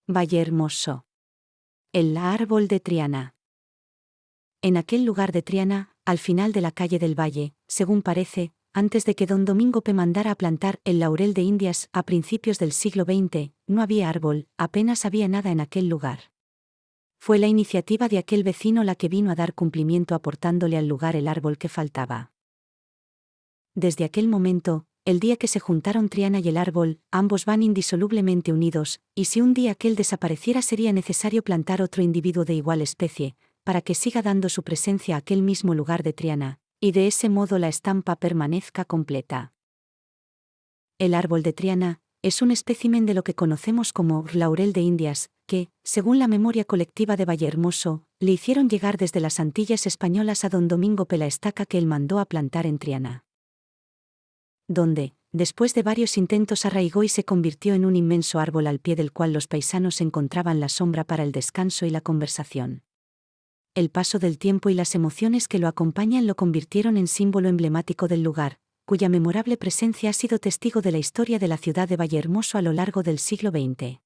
Vallehermoso. El árbol de Triana. En aquel lugar de Triana, al final de la calle del Valle, según parece, antes de que don Domingo P. mandara a plantar el laurel de Indias a principios del siglo XX, no había árbol, apenas había nada en aquel lugar. Fue la iniciativa de aquel vecino la que vino a dar cumplimiento aportándole al lugar el árbol que faltaba. Desde aquel momento, el día que se juntaron Triana y el árbol, ambos van indisolublemente unidos, y si un día aquel desapareciera sería necesario plantar otro individuo de igual especie, para que siga dando su presencia a aquel mismo lugar de Triana, y de ese modo la estampa permanezca completa. El árbol de Triana es un espécimen de lo que conocemos como laurel de Indias, que, según la memoria colectiva de Vallehermoso, le hicieron llegar desde las Antillas españolas a don Domingo P. la estaca que él mandó a plantar en Triana, donde, después de varios intentos, arraigó y se convirtió en un inmenso árbol al pie del cual los paisanos encontraban la sombra para el descanso y la conversación. El paso del tiempo y las emociones que lo acompañan lo convirtieron en símbolo emblemático del lugar, cuya memorable presencia ha sido testigo de la historia de la ciudad de Vallehermoso a lo largo del siglo XX.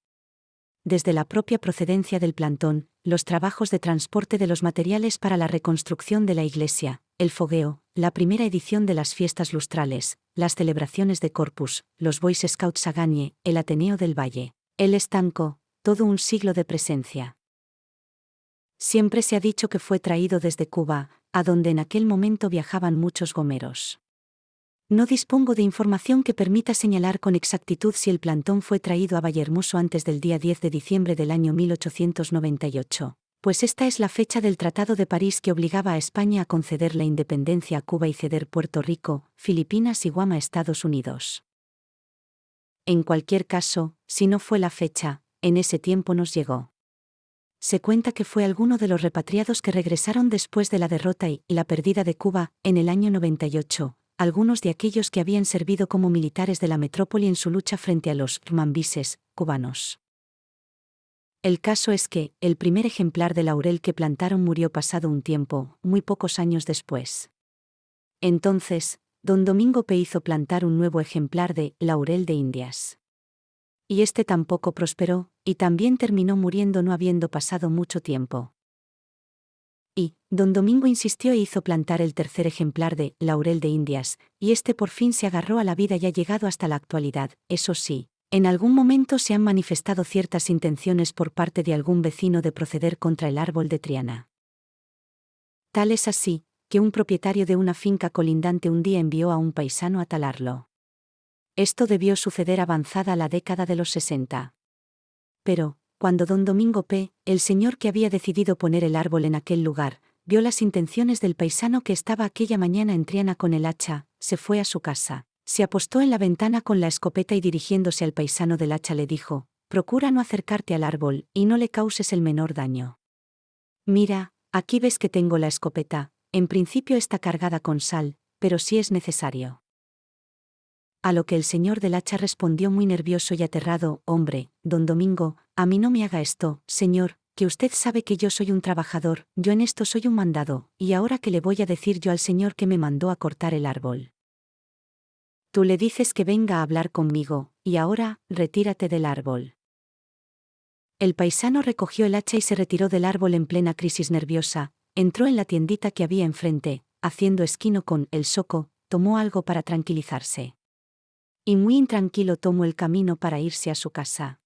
Desde la propia procedencia del plantón, los trabajos de transporte de los materiales para la reconstrucción de la iglesia, el fogueo, la primera edición de las fiestas lustrales, las celebraciones de Corpus, los Boy Scouts Agañe, el Ateneo del Valle, el estanco, todo un siglo de presencia. Siempre se ha dicho que fue traído desde Cuba, a donde en aquel momento viajaban muchos gomeros. No dispongo de información que permita señalar con exactitud si el plantón fue traído a Vallehermoso antes del día 10 de diciembre del año 1898, pues esta es la fecha del Tratado de París que obligaba a España a conceder la independencia a Cuba y ceder Puerto Rico, Filipinas y Guam a Estados Unidos. En cualquier caso, si no fue la fecha, en ese tiempo nos llegó. Se cuenta que fue alguno de los repatriados que regresaron después de la derrota y la pérdida de Cuba, en el año 98, algunos de aquellos que habían servido como militares de la metrópoli en su lucha frente a los mambises cubanos. El caso es que, el primer ejemplar de laurel que plantaron murió pasado un tiempo, muy pocos años después. Entonces, don Domingo P. hizo plantar un nuevo ejemplar de laurel de Indias. Y este tampoco prosperó, y también terminó muriendo no habiendo pasado mucho tiempo. Y, don Domingo insistió e hizo plantar el tercer ejemplar de laurel de Indias, y este por fin se agarró a la vida y ha llegado hasta la actualidad. Eso sí, en algún momento se han manifestado ciertas intenciones por parte de algún vecino de proceder contra el árbol de Triana. Tal es así, que un propietario de una finca colindante un día envió a un paisano a talarlo. Esto debió suceder avanzada la década de los 60. Pero, cuando don Domingo P., el señor que había decidido poner el árbol en aquel lugar, vio las intenciones del paisano que estaba aquella mañana en Triana con el hacha, se fue a su casa, se apostó en la ventana con la escopeta y dirigiéndose al paisano del hacha le dijo: «Procura no acercarte al árbol, y no le causes el menor daño. Mira, aquí ves que tengo la escopeta, en principio está cargada con sal, pero si es necesario». A lo que el señor del hacha respondió muy nervioso y aterrado: «Hombre, don Domingo, a mí no me haga esto, señor, que usted sabe que yo soy un trabajador, yo en esto soy un mandado, y ahora qué le voy a decir yo al señor que me mandó a cortar el árbol. Tú le dices que venga a hablar conmigo, y ahora, retírate del árbol». El paisano recogió el hacha y se retiró del árbol en plena crisis nerviosa, entró en la tiendita que había enfrente, haciendo esquino con el zoco, tomó algo para tranquilizarse. Y muy intranquilo tomó el camino para irse a su casa.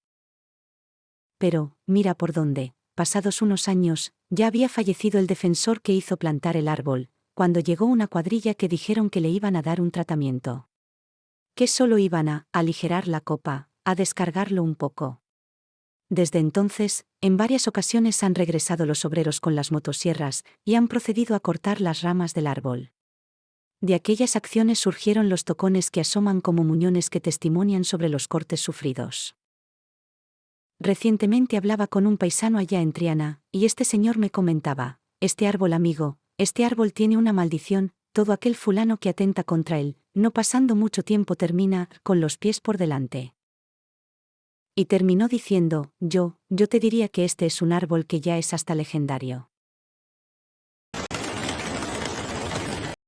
Pero, mira por dónde, pasados unos años, ya había fallecido el defensor que hizo plantar el árbol, cuando llegó una cuadrilla que dijeron que le iban a dar un tratamiento. Que solo iban a aligerar la copa, a descargarlo un poco. Desde entonces, en varias ocasiones han regresado los obreros con las motosierras y han procedido a cortar las ramas del árbol. De aquellas acciones surgieron los tocones que asoman como muñones que testimonian sobre los cortes sufridos. Recientemente hablaba con un paisano allá en Triana, y este señor me comentaba: «Este árbol, amigo, este árbol tiene una maldición, todo aquel fulano que atenta contra él, no pasando mucho tiempo termina con los pies por delante». Y terminó diciendo: yo te diría que este es un árbol que ya es hasta legendario.